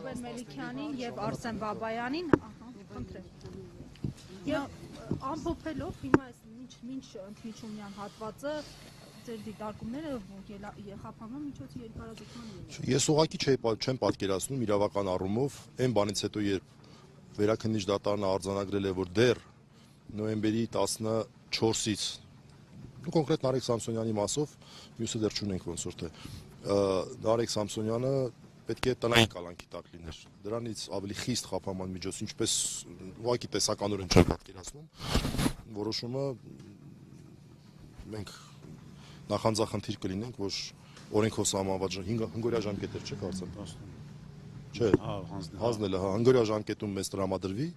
Ռուբեն Մելիքյանին եւ Արսեն Բաբայանին, խնդրեմ։ Եվ ամփոփելով հիմա այս մինչ ընդմիջումյան հատվածը ձեր դիտարկումները խափանման միջոցի երկարաձգման լինի։ Ես ուղղակի չեմ պատկերացնում իրավական առումով այն բանից հետո, երբ Վերաքննիչ դատարանը արձանագրել է, որ դեռ նոյեմբերի 14-ից կոնկրետ Նարեկ Սամսոնյանի մասով, մյուսը դեռ չունենք ոնց որ թե Նարեկ Սամսոնյանը պետք է տնային կալանքի տակ լիներ։ Դրանից ավելի խիստ խափանման միջոց, ինչպես ուղղակի տեսականորեն չեմ պատկերացնում, որոշումը մենք նախանձախնդիր կլինենք, որ օրենքով սահմանված 5 օրյա ժամկետեր չէ կարծեմ։ Չէ, հանձնել է, հնգորյա ժամկետում մեզ տրամադրվի,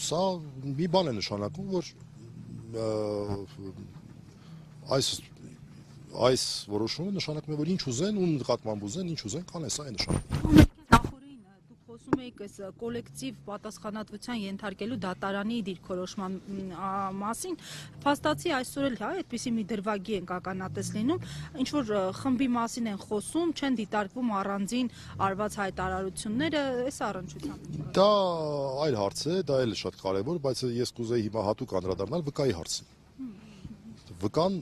սա մի բան է նշանակում, որ այս որոշումը նշանակում է, որ ինչ ուզեն, ում նկատմամբ ուզեն, ինչ ուզեն, կան, սա է նշանակում։ Դուք խոսում եք այս կոլեկտիվ պատասխանատվության ենթարկելու դատարանի դիրքորոշման մասին, փաստացի այսօր էլ այդպիսի մի դրվագի ենք ականատես լինում, ինչ որ խմբի մասին են խոսում, չեն դիտարկվում առանձին արված հայտարարությունները, այս առնչությամբ։ Դա այլ հարց է, դա էլ շատ կարևոր, բայց ես կուզեի հիմա հատուկ անդրադառնալ վկայի հարցին։ Վկան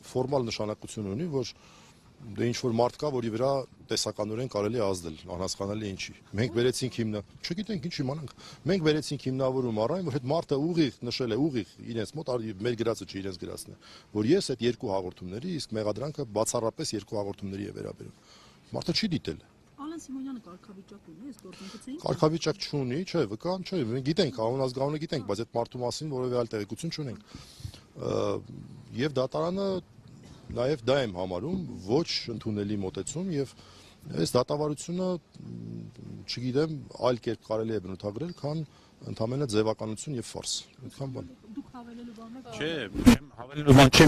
ֆորմալ նշանակություն ունի, որ դե ինչ որ մարդ կա, որի վրա տեսականորեն կարելի է ազդել, անհասկանալի ինչի։ Մենք վերեցինք չգիտենք ինչ իմանանք։ Մենք վերեցինք հիմնավորում առայն, որ այդ մարդը ուղիղ նշել է, ուղիղ իրենց մոտ, մեր գրածը չի իրենց գրածն է, որ ես այդ երկու հաղորդումների, իսկ մեղադրանքը բացառապես երկու հաղորդումների է վերաբերում։ Մարդը չի դիտել։ Ալեն Սիմոնյանը կարգավիճակ ունի այս գործընթացին։ Կարգավիճակ չունի, չէ, վկան չէ, մենք գիտենք, անունազգանունը գիտենք, բայց այդ մարդու մասին որևէ այլ տեղեկություն չունենք։ Եվ դատարանը նաև դա եմ համարում ոչ ընդունելի մոտեցում եւ այս դատավարությունը չգիտեմ այլ կերպ կարելի է բնութագրել, քան ընդամենը ձևականություն եւ ֆարս։ Այդքան բան։ Դուք հավելելու բան եք։ Չէ, հավելելու բան չեմ